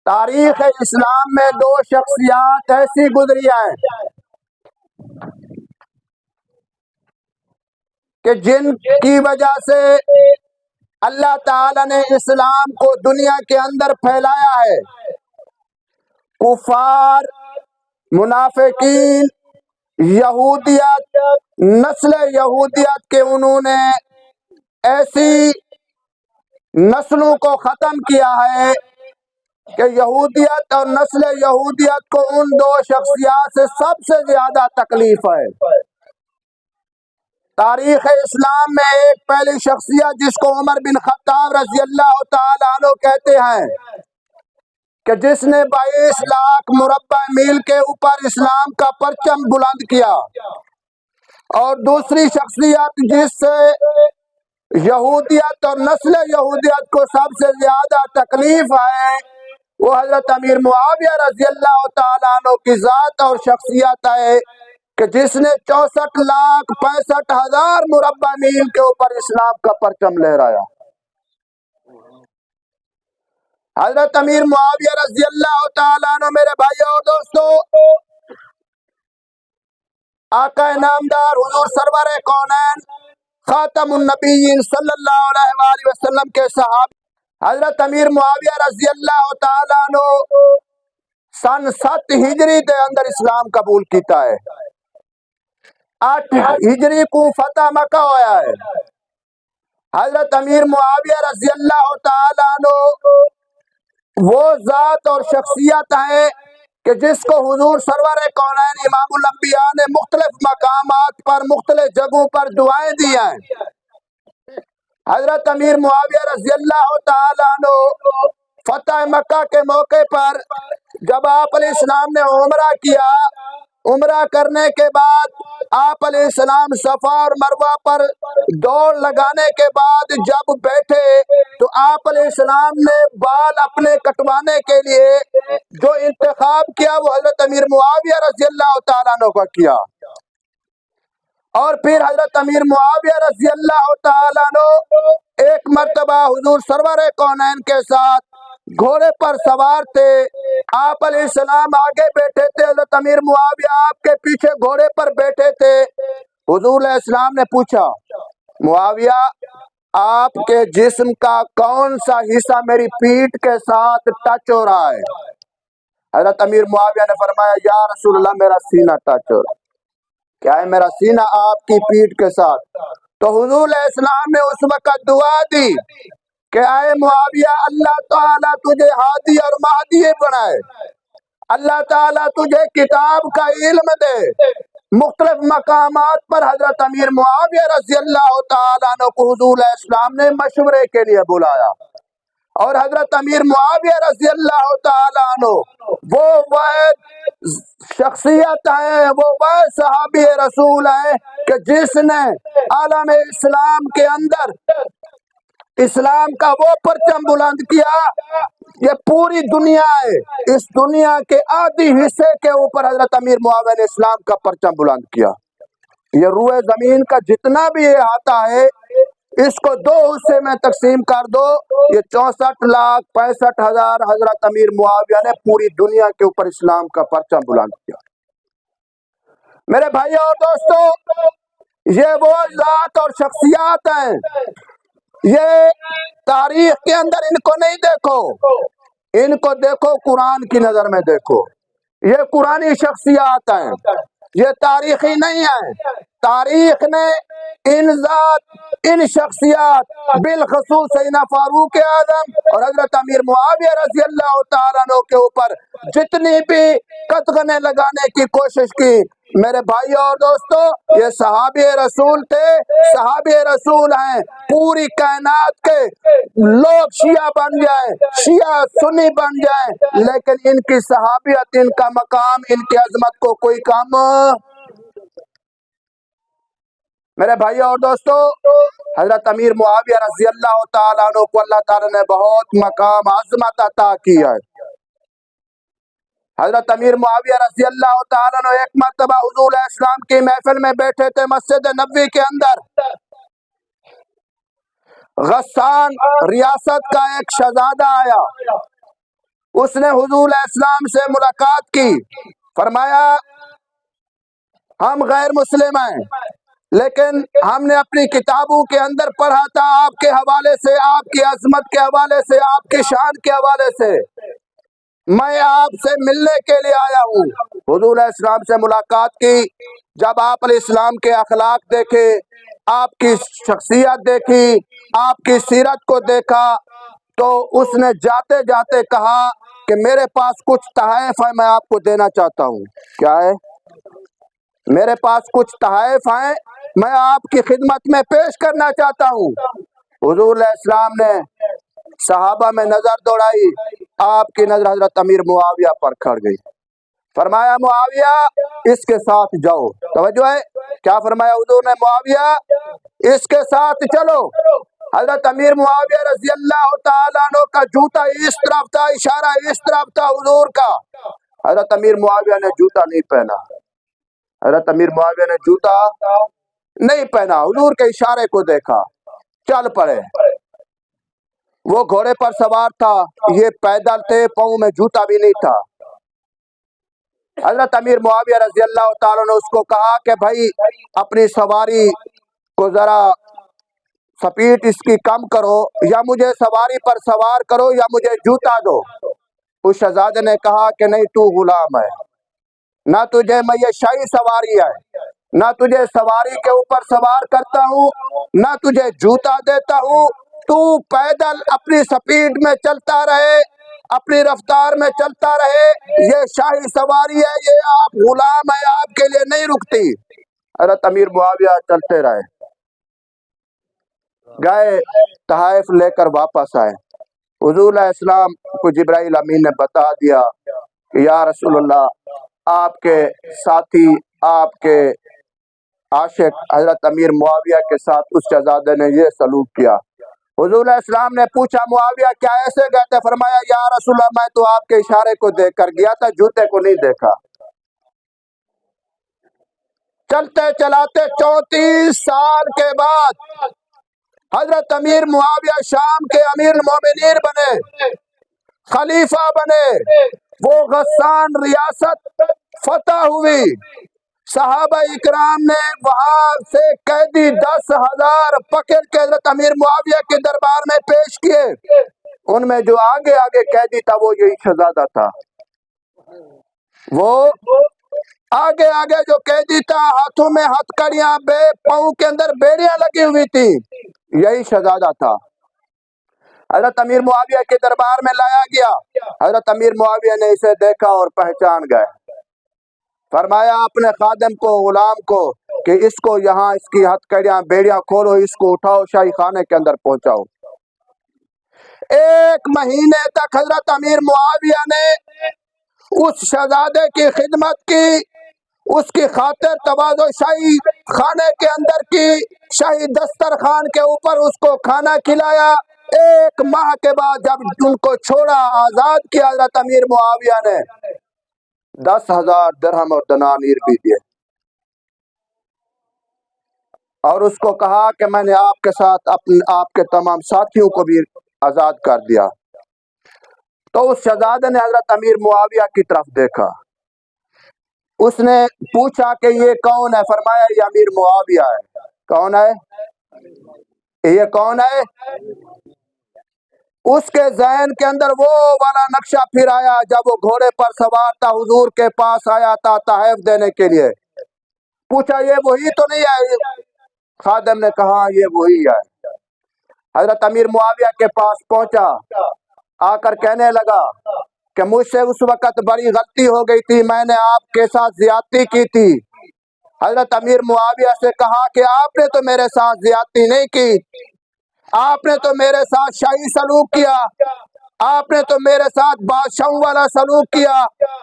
تاریخ اسلام میں دو شخصیات ایسی گزری ہیں کہ جن کی وجہ سے اللہ تعالی نے اسلام کو دنیا کے اندر پھیلایا ہے۔ کفار، منافقین، یہودیت، نسل یہودیت کے انہوں نے ایسی نسلوں کو ختم کیا ہے کہ یہودیت اور نسل یہودیت کو ان دو شخصیات سے سب سے زیادہ تکلیف ہے۔ تاریخ اسلام میں ایک پہلی شخصیت جس کو عمر بن خطاب رضی اللہ تعالی عنہ کہتے ہیں کہ جس نے 22 لاکھ مربع میل کے اوپر اسلام کا پرچم بلند کیا، اور دوسری شخصیت جس سے یہودیت اور نسل یہودیت کو سب سے زیادہ تکلیف ہے، وہ حضرت امیر معاویہ رضی اللہ تعالیٰ عنہ کی ذات اور شخصیت ہے کہ جس نے 64,65,000 مربع میل کے اوپر اسلام کا پرچم لہرایا۔ حضرت امیر معاویہ رضی اللہ تعالیٰ عنہ میرے بھائیو اور دوستو، آقا نامدار حضور سرور کونین خاتم النبیین صلی اللہ علیہ وآلہ وسلم کے صحابی حضرت امیر معاویہ رضی اللہ تعالیٰ عنہ سن 7 ہجری دے اندر اسلام قبول کیتا ہے۔ 8 ہجری کو فتح مکہ ہویا ہے۔ حضرت امیر معاویہ رضی اللہ تعالیٰ عنہ وہ ذات اور شخصیت ہے کہ جس کو حضور سرور کونین امام الانبیاء نے مختلف مقامات پر مختلف جگہوں پر دعائیں دی ہیں۔ حضرت امیر معاویہ رضی اللہ تعالیٰ عنہ فتح مکہ کے موقع پر جب آپ علیہ السلام نے عمرہ کیا، عمرہ کرنے کے بعد آپ علیہ السلام صفا اور مروہ پر دوڑ لگانے کے بعد جب بیٹھے تو آپ علیہ السلام نے بال اپنے کٹوانے کے لیے جو انتخاب کیا وہ حضرت امیر معاویہ رضی اللہ تعالیٰ عنہ کا کیا، اور پھر حضرت امیر معاویہ رضی اللہ تعالیٰ عنہ ایک مرتبہ حضور سرور کونین کے ساتھ گھوڑے پر سوار تھے۔ آپ علیہ السلام آگے بیٹھے تھے، حضرت امیر معاویہ آپ کے پیچھے گھوڑے پر بیٹھے تھے۔ حضور علیہ السلام نے پوچھا، معاویہ آپ کے جسم کا کون سا حصہ میری پیٹھ کے ساتھ ٹچ ہو رہا ہے؟ حضرت امیر معاویہ نے فرمایا، یا رسول اللہ میرا سینہ ٹچ ہو رہا ہے۔ کیا ہے؟ میرا سینہ آپ کی پیٹھ کے ساتھ۔ تو حضور علیہ السلام نے اس وقت دعا دی کہ اے معاویہ، اللہ تعالیٰ تجھے ہادی اور مہدی بنائے، اللہ تعالیٰ تجھے کتاب کا علم دے۔ مختلف مقامات پر حضرت امیر معاویہ رضی اللہ تعالیٰ عنہ کو حضور علیہ السلام نے مشورے کے لیے بلایا، اور حضرت امیر معاویہ رضی اللہ تعالیٰ عنہ وہ شخصیت ہیں، وہ صحابی رسول ہیں کہ جس نے عالم اسلام کے اندر اسلام کا وہ پرچم بلند کیا، یہ پوری دنیا ہے، اس دنیا کے آدھی حصے کے اوپر حضرت امیر معاویہ نے اسلام کا پرچم بلند کیا۔ یہ روئے زمین کا جتنا بھی احاطہ ہے اس کو 2 حصے میں تقسیم کر دو، یہ 64,65,000 حضرت امیر معاویہ نے پوری دنیا کے اوپر اسلام کا پرچم بلند کیا۔ میرے بھائیو اور دوستو، یہ وہ ذات اور شخصیات ہیں، یہ تاریخ کے اندر ان کو نہیں دیکھو، ان کو دیکھو قرآن کی نظر میں دیکھو۔ یہ قرآنی شخصیات ہیں، یہ تاریخی نہیں ہیں۔ تاریخ نے ان ذات، ان شخصیات بالخصوص سیدنا فاروق اعظم اور حضرت امیر معاویہ رضی اللہ تعالیٰ عنہ کے اوپر جتنی بھی قدغنیں لگانے کی کوشش کی۔ میرے بھائیو اور دوستو، یہ صحابی رسول تھے، صحابی رسول ہیں۔ پوری کائنات کے لوگ شیعہ بن جائیں، شیعہ سنی بن جائیں، لیکن ان کی صحابیت، ان کا مقام، ان کی عظمت کو کوئی کام۔ میرے بھائیو اور دوستو، حضرت امیر معاویہ رضی اللہ تعالیٰ عنہ کو اللہ تعالیٰ نے بہت مقام عظمت عطا کیا ہے۔ حضرت امیر معاویہ رضی اللہ تعالیٰ عنہ ایک مرتبہ حضور علیہ السلام کی محفل میں بیٹھے تھے مسجد نبوی کے اندر۔ غسان ریاست کا ایک شہزادہ آیا، اس نے حضور علیہ السلام سے ملاقات کی، فرمایا ہم غیر مسلم ہیں، لیکن ہم نے اپنی کتابوں کے اندر پڑھا تھا آپ کے حوالے سے، آپ کی عظمت کے حوالے سے، آپ کی شان کے حوالے سے، میں آپ سے ملنے کے لیے آیا ہوں۔ حضور علیہ السلام سے ملاقات کی، جب آپ علیہ السلام کے اخلاق دیکھے، آپ کی شخصیت دیکھی، آپ کی سیرت کو دیکھا، تو اس نے جاتے جاتے کہا کہ میرے پاس کچھ تحائف ہے، میں آپ کو دینا چاہتا ہوں۔ کیا ہے؟ میرے پاس کچھ تحائف ہیں، میں آپ کی خدمت میں پیش کرنا چاہتا ہوں۔ حضور علیہ السلام نے صحابہ میں نظر دوڑائی، آپ کی نظر حضرت امیر معاویہ پر کھڑ گئی، فرمایا معاویہ اس کے ساتھ جاؤ۔ توجہ ہے کیا فرمایا حضور نے؟ معاویہ اس کے ساتھ چلو۔ حضرت امیر معاویہ رضی اللہ تعالیٰ عنہ کا جوتا اس طرف تھا، اشارہ اس طرف تھا حضور کا۔ حضرت امیر معاویہ نے جوتا نہیں پہنا، حضرت امیر معاویہ نے جوتا نہیں پہنا، حضور کے اشارے کو دیکھا، چل پڑے۔ وہ گھوڑے پر سوار تھا، یہ پیدل تھے، پاؤں میں جوتا بھی نہیں تھا۔ حضرت امیر معاویہ رضی اللہ تعالیٰ نے اس کو کہا کہ بھائی اپنی سواری کو ذرا سپیڈ اس کی کم کرو، یا مجھے سواری پر سوار کرو یا مجھے جوتا دو۔ اس شہزادے نے کہا کہ نہیں، تو غلام ہے، نہ تجھے میں یہ شاہی سواری ہے، نہ تجھے سواری کے اوپر سوار کرتا ہوں، نہ تجھے جوتا دیتا ہوں، تو پیدل اپنی سپیڈ میں چلتا رہے، اپنی رفتار میں چلتا رہے، یہ شاہی سواری ہے، یہ آپ غلام ہے، آپ کے لیے نہیں رکتی۔ حضرت امیر معاویہ چلتے رہے، گئے تحائف لے کر واپس آئے۔ حضور علیہ السلام کو جبرائیل امین نے بتا دیا کہ یا رسول اللہ، آپ کے ساتھی، آپ کے عاشق حضرت امیر معاویہ کے ساتھ اس شہزادے نے یہ سلوک کیا۔ حضور علیہ السلام نے پوچھا معاویہ کیا ایسے گئے تھے؟ فرمایا یا رسول اللہ، میں تو آپ کے اشارے کو دیکھ کر گیا تھا، جوتے کو نہیں دیکھا۔ چلتے چلاتے 34 سال کے بعد حضرت امیر معاویہ شام کے امیر المومنین بنے، خلیفہ بنے، وہ غسان ریاست فتح ہوئی۔ صحابہ اکرام نے وہاں سے قیدی 10,000 پکڑ کے حضرت امیر معاویہ کے دربار میں پیش کیے۔ ان میں جو آگے آگے قیدی تھا وہ یہی شہزادہ تھا، وہ آگے آگے جو قیدی تھا، ہاتھوں میں ہتھ کڑیاں، پاؤں کے اندر بیڑیاں لگی ہوئی تھی، یہی شہزادہ تھا۔ حضرت امیر معاویہ کے دربار میں لایا گیا، حضرت امیر معاویہ نے اسے دیکھا اور پہچان گئے۔ فرمایا اپنے خادم کو، غلام کو، کہ اس کو یہاں اس کی ہتھ کڑیاں بیڑیاں کھولو، اس کو اٹھاؤ، شاہی خانے کے اندر پہنچاؤ۔ 1 مہینے تک حضرت امیر معاویہ نے اس شہزادے کی خدمت کی، اس کی خاطر تواضع شاہی خانے کے اندر کی، شاہی دسترخوان کے اوپر اس کو کھانا کھلایا۔ 1 ماہ کے بعد جب ان کو چھوڑا، آزاد کیا، حضرت امیر معاویہ نے 10,000 درہم اور دنانیر بھی دیے، اور اس کو کہا کہ میں نے آپ کے ساتھ آپ کے تمام ساتھیوں کو بھی آزاد کر دیا۔ تو اس شہزادے نے حضرت امیر معاویہ کی طرف دیکھا، اس نے پوچھا کہ یہ کون ہے؟ فرمایا یہ امیر معاویہ ہے۔ کون ہے یہ؟ کون ہے؟ اس کے ذہن کے اندر وہ والا نقشہ پھر آیا جب وہ گھوڑے پر سوار تھا، حضور کے پاس آیا تھا تحائف دینے کے لیے۔ پوچھا یہ وہی تو نہیں ہے؟ خادم نے کہا یہ وہی ہے۔ حضرت امیر معاویہ کے پاس پہنچا، آ کر کہنے لگا کہ مجھ سے اس وقت بڑی غلطی ہو گئی تھی، میں نے آپ کے ساتھ زیادتی کی تھی۔ حضرت امیر معاویہ سے کہا کہ آپ نے تو میرے ساتھ زیادتی نہیں کی، آپ نے تو میرے ساتھ شاہی سلوک کیا، آپ نے تو میرے ساتھ بادشاہوں والا سلوک کیا،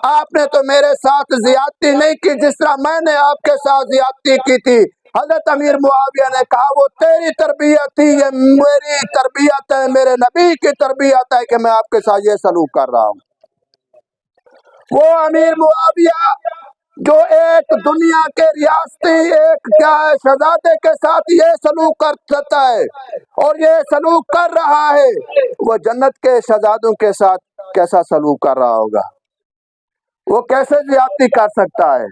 آپ نے تو میرے ساتھ زیادتی نہیں کی جس طرح میں نے آپ کے ساتھ زیادتی کی تھی۔ حضرت امیر معاویہ نے کہا وہ تیری تربیت تھی، یہ میری تربیت ہے، میرے نبی کی تربیت ہے کہ میں آپ کے ساتھ یہ سلوک کر رہا ہوں۔ وہ امیر معاویہ جو ایک دنیا کے ریاستی ایک کیا ہے شہزادے کے ساتھ یہ سلوک کر سکتا ہے اور یہ سلوک کر رہا ہے، وہ جنت کے شہزادوں کے ساتھ کیسا سلوک کر رہا ہوگا؟ وہ کیسے زیادتی کر سکتا ہے؟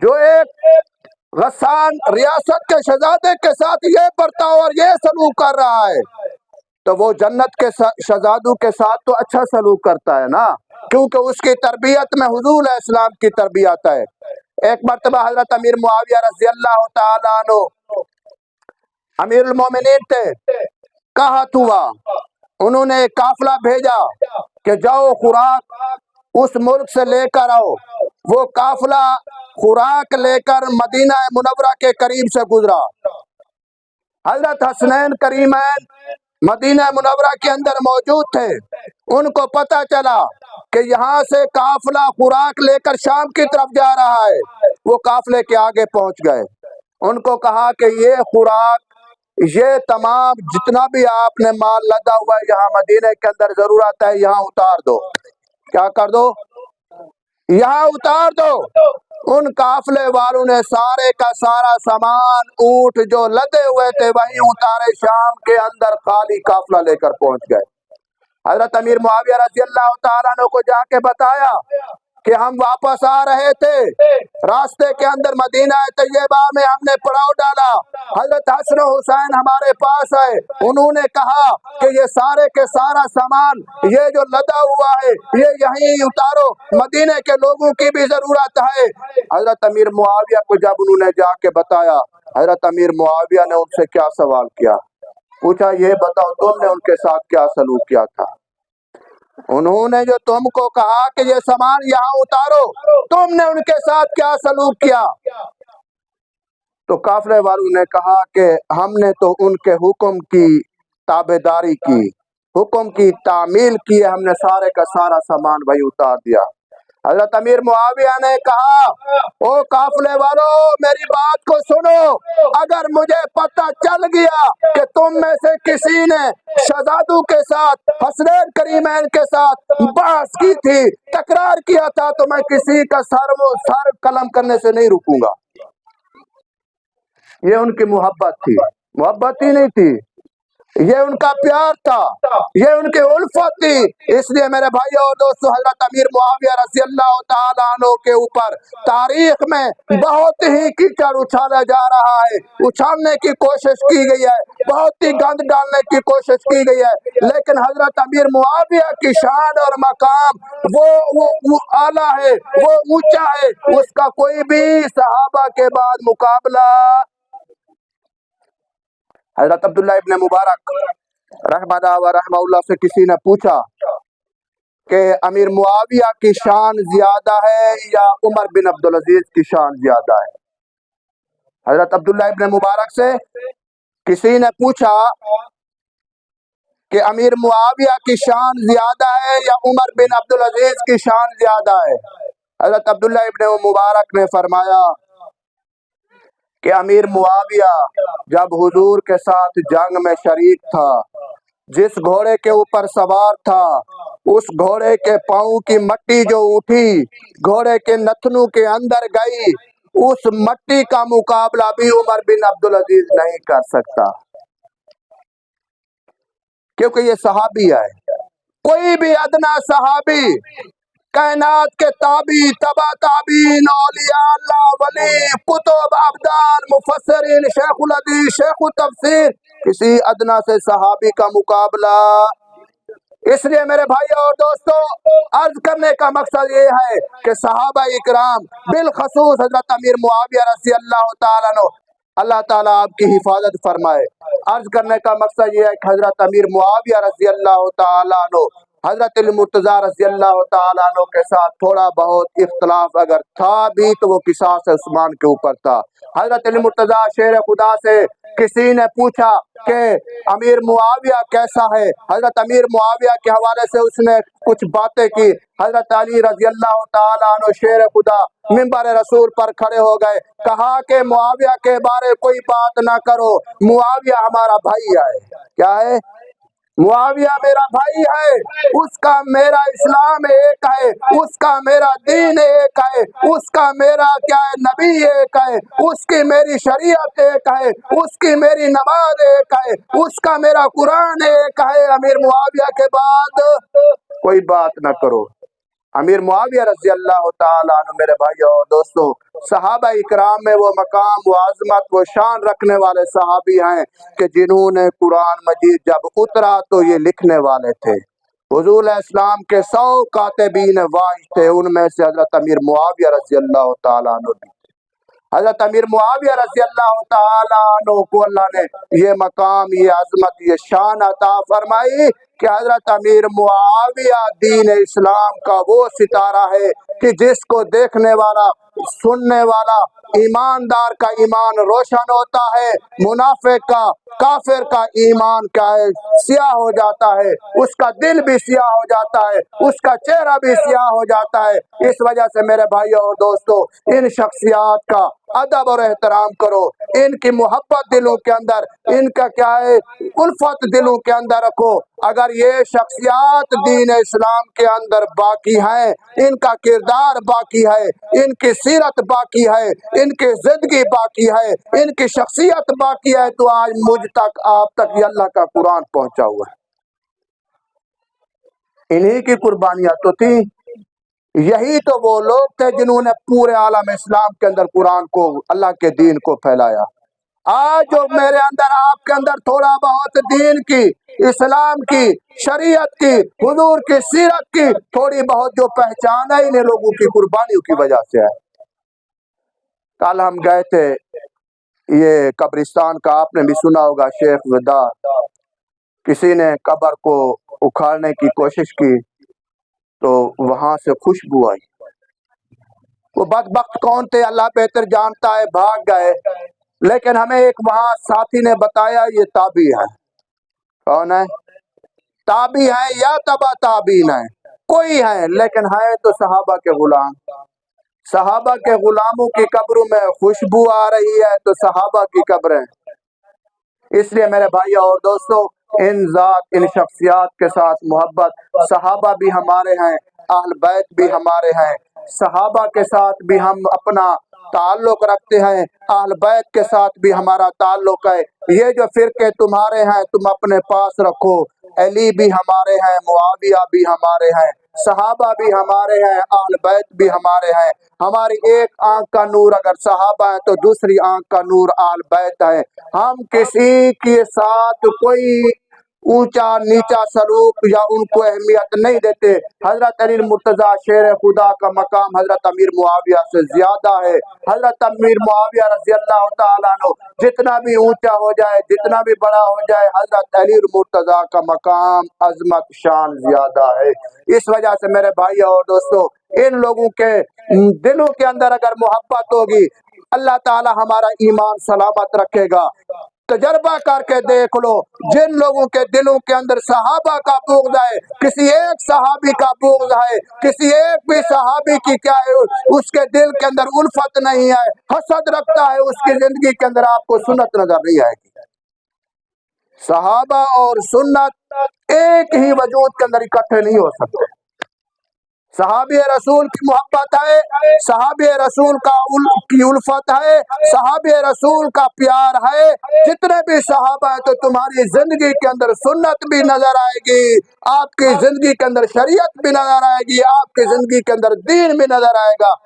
جو ایک غسان ریاست کے شہزادے کے ساتھ یہ برتاؤ اور یہ سلوک کر رہا ہے، تو وہ جنت کے شہزادوں کے ساتھ تو اچھا سلوک کرتا ہے نا، کیونکہ اس کی تربیت میں حضور علیہ السلام کی تربیت ہے۔ ایک مرتبہ حضرت امیر معاویہ رضی اللہ تعالیٰ عنہ امیر المومنین تھے، قحط ہوا، انہوں نے ایک قافلہ بھیجا کہ جاؤ خوراک اس ملک سے لے کر آؤ۔ وہ قافلہ خوراک لے کر مدینہ منورہ کے قریب سے گزرا۔ حضرت حسنین کریمین مدینہ منورہ کے اندر موجود تھے، ان کو پتہ چلا کہ یہاں سے قافلہ خوراک لے کر شام کی طرف جا رہا ہے۔ وہ قافلے کے آگے پہنچ گئے، ان کو کہا کہ یہ خوراک، یہ تمام جتنا بھی آپ نے مال لدا ہوا ہے یہاں مدینہ کے اندر ضرورت ہے، یہاں اتار دو۔ کیا کر دو؟ یہاں اتار دو۔ ان قافلے والوں نے سارے کا سارا سامان، اونٹ جو لدے ہوئے تھے وہیں اتارے، شام کے اندر خالی قافلہ لے کر پہنچ گئے۔ حضرت امیر معاویہ رضی اللہ تعالیٰ عنہ کو جا کے بتایا کہ ہم واپس آ رہے تھے، راستے کے اندر مدینہ طیبہ میں ہم نے پڑاؤ ڈالا، حضرت حسن و حسین ہمارے پاس ہے، انہوں نے کہا کہ یہ سارے کے سارا سامان، یہ جو لدا ہوا ہے یہ یہیں اتارو، مدینہ کے لوگوں کی بھی ضرورت ہے۔ حضرت امیر معاویہ کو جب انہوں نے جا کے بتایا، حضرت امیر معاویہ نے ان سے کیا سوال کیا؟ پوچھا یہ بتاؤ تم نے ان کے ساتھ کیا سلوک کیا تھا؟ انہوں نے جو تم کو کہا کہ یہ سامان یہاں اتارو، تم نے ان کے ساتھ کیا سلوک کیا؟ تو قافلے والوں نے کہا کہ ہم نے تو ان کے حکم کی تابعداری کی، حکم کی تعمیل کی، ہم نے سارے کا سارا سامان وہی اتار دیا۔ حضرت امیر معاویہ نے کہا او قافلے والو میری بات کو سنو، اگر مجھے پتہ چل گیا کہ تم میں سے کسی نے شہزادوں کے ساتھ، حسنین کریمین کے ساتھ بحث کی تھی، تکرار کیا تھا، تو میں کسی کا سر قلم کرنے سے نہیں رکوں گا۔ یہ ان کی محبت تھی، محبت ہی نہیں تھی، یہ ان کا پیار تھا، یہ ان کی الفت تھی۔ اس لیے میرے بھائیو اور دوستو، حضرت امیر معاویہ رضی اللہ تعالیٰ عنہ کے اوپر تاریخ میں بہت ہی کیچڑ اچھالا جا رہا ہے، اچھالنے کی کوشش کی گئی ہے، بہت ہی گند ڈالنے کی کوشش کی گئی ہے، لیکن حضرت امیر معاویہ کی شان اور مقام وہ اعلیٰ ہے، وہ اونچا ہے، اس کا کوئی بھی صحابہ کے بعد مقابلہ۔ حضرت عبداللہ ابن مبارک رحمہ اللہ سے کسی نے پوچھا کہ امیر معاویہ کی شان زیادہ ہے یا عمر بن عبدالعزیز کی شان زیادہ ہے؟ حضرت عبداللہ ابن مبارک سے کسی نے پوچھا کہ امیر معاویہ کی شان زیادہ ہے یا عمر بن عبدالعزیز کی شان زیادہ ہے؟ حضرت عبداللہ ابن مبارک نے فرمایا کہ امیر معاویہ جب حضور کے ساتھ جنگ میں شریک تھا، جس گھوڑے کے اوپر سوار تھا، اس گھوڑے کے پاؤں کی مٹی جو اٹھی گھوڑے کے نتنوں کے اندر گئی، اس مٹی کا مقابلہ بھی عمر بن عبدالعزیز نہیں کر سکتا، کیونکہ یہ صحابی ہے۔ کوئی بھی ادنا صحابی، کائنات کے تابعی، تبع تابعین، اولیاء اللہ، ولی، کتب، ابدال، مفسرین، شیخ الحدیث، شیخ التفسیر، کسی ادنا سے صحابی کا مقابلہ۔ اس لیے میرے بھائی اور دوستو، عرض کرنے کا مقصد یہ ہے کہ صحابہ اکرام بالخصوص حضرت امیر معاویہ رضی اللہ تعالیٰ عنہ، اللہ تعالیٰ آپ کی حفاظت فرمائے۔ عرض کرنے کا مقصد یہ ہے کہ حضرت امیر معاویہ رضی اللہ تعالیٰ عنہ حضرت المرتضیٰ رضی اللہ تعالیٰ عنہ کے ساتھ تھوڑا بہت اختلاف اگر تھا بھی تو وہ قصاص عثمان کے اوپر تھا۔ حضرت المرتضیٰ شیر خدا سے کسی نے پوچھا کہ امیر معاویہ کیسا ہے، حضرت امیر معاویہ کے حوالے سے اس نے کچھ باتیں کی۔ حضرت علی رضی اللہ تعالیٰ عنہ شیر خدا منبر رسول پر کھڑے ہو گئے، کہا کہ معاویہ کے بارے کوئی بات نہ کرو، معاویہ ہمارا بھائی ہے۔ کیا ہے؟ معاویہ میرا بھائی ہے، اس کا میرا اسلام ایک ہے، ہے، اس کا میرا دین ایک ہے، اس کا میرا کیا ہے نبی ایک ہے، اس کی میری شریعت ایک ہے، اس کی میری نماز ایک ہے، اس کا میرا قرآن ایک ہے۔ امیر معاویہ کے بعد کوئی بات نہ کرو۔ امیر معاویہ رضی اللہ تعالیٰ عنہ میرے بھائی اور دوستو، صحابہ اکرام میں وہ مقام، وہ عظمت، وہ شان رکھنے والے صحابی ہیں کہ جنہوں نے قرآن مجید جب اترا تو یہ لکھنے والے تھے۔ حضور علیہ السلام کے 100 کاتبین واحد تھے، ان میں سے حضرت امیر معاویہ رضی اللہ تعالیٰ عنہ بھی۔ حضرت امیر معاویہ رضی اللہ تعالیٰ عنہ کو اللہ نے یہ مقام، یہ عظمت، یہ شان عطا فرمائی کہ حضرت امیر معاویہ دین اسلام کا وہ ستارہ ہے کہ جس کو دیکھنے والا، سننے والا، ایماندار کا ایمان روشن ہوتا ہے، منافق کا، کافر کا ایمان کیا ہے سیاہ ہو جاتا ہے، اس کا دل بھی سیاہ ہو جاتا ہے، اس کا چہرہ بھی سیاہ ہو جاتا ہے۔ اس وجہ سے میرے بھائیو اور دوستو، ان شخصیات کا ادب اور احترام کرو، ان کی محبت دلوں کے اندر، ان کا کیا ہے الفت دلوں کے اندر رکھو۔ اگر یہ شخصیات دین اسلام کے اندر باقی ہیں، ان کا کردار باقی ہے، ان کی سیرت باقی ہے، ان کی زندگی باقی ہے، ان کی شخصیت باقی ہے، تو آج مجھ تک، آپ تک یہ اللہ کا قرآن پہنچا ہوا ہے۔ انہی کی قربانیاں تو تھیں، یہی تو وہ لوگ تھے جنہوں نے پورے عالم اسلام کے اندر قرآن کو، اللہ کے دین کو پھیلایا۔ آج جو میرے اندر، آپ کے اندر تھوڑا بہت دین کی، اسلام کی، شریعت کی، حضور کی سیرت کی تھوڑی بہت جو پہچان ہے، انہیں لوگوں کی قربانیوں کی وجہ سے ہے۔ کل ہم گئے تھے یہ قبرستان کا، آپ نے بھی سنا ہوگا، شیخ ودا، کسی نے قبر کو اکھاڑنے کی کوشش کی تو وہاں سے خوشبو آئی۔ وہ بدبخت کون تھے اللہ بہتر جانتا ہے، بھاگ گئے، لیکن ہمیں ایک وہاں ساتھی نے بتایا یہ تابعی ہے۔ کون ہے؟ تابعی ہے یا تبع تابعین ہے، کوئی ہے، لیکن ہے تو صحابہ کے غلام۔ صحابہ کے غلاموں کی قبروں میں خوشبو آ رہی ہے تو صحابہ کی قبریں۔ اس لیے میرے بھائی اور دوستو، ان ذات، ان شخصیات کے ساتھ محبت، صحابہ بھی ہمارے ہیں، اہل بیت بھی ہمارے ہیں، صحابہ کے ساتھ بھی ہم اپنا تعلق رکھتے ہیں، اہل بیت کے ساتھ بھی ہمارا تعلق ہے۔ یہ جو فرقے تمہارے ہیں تم اپنے پاس رکھو، علی بھی ہمارے ہیں، معاویہ بھی ہمارے ہیں، صحابہ بھی ہمارے ہیں، اہل بیت بھی ہمارے ہیں۔ ہماری ایک آنکھ کا نور اگر صحابہ ہے تو دوسری آنکھ کا نور اہل بیت ہے۔ ہم کسی کے ساتھ کوئی اونچا نیچا سلوک یا ان کو اہمیت نہیں دیتے۔ حضرت علی مرتضیٰ شیر خدا کا مقام حضرت امیر معاویہ سے زیادہ ہے۔ حضرت امیر معاویہ رضی اللہ تعالیٰ عنہ جتنا بھی اونچا ہو جائے، جتنا بھی بڑا ہو جائے، حضرت علی مرتضیٰ کا مقام، عظمت، شان زیادہ ہے۔ اس وجہ سے میرے بھائی اور دوستو، ان لوگوں کے دلوں کے اندر اگر محبت ہوگی، اللہ تعالی ہمارا ایمان سلامت رکھے گا۔ تجربہ کر کے دیکھ لو، جن لوگوں کے دلوں کے اندر صحابہ کا بغض ہے، کسی ایک صحابی کا بغض ہے، کسی ایک بھی صحابی کی کیا ہے اس کے دل کے اندر الفت نہیں ہے، حسد رکھتا ہے، اس کی زندگی کے اندر آپ کو سنت نظر نہیں آئے گی۔ صحابہ اور سنت ایک ہی وجود کے اندر اکٹھے نہیں ہو سکتے۔ صحابی رسول کی محبت ہے، صحابی رسول کی الفت ہے، صحابی رسول کا پیار ہے۔ جتنے بھی صحابہ ہیں تو تمہاری زندگی کے اندر سنت بھی نظر آئے گی، آپ کی زندگی کے اندر شریعت بھی نظر آئے گی، آپ کی زندگی کے اندر دین بھی نظر آئے گا۔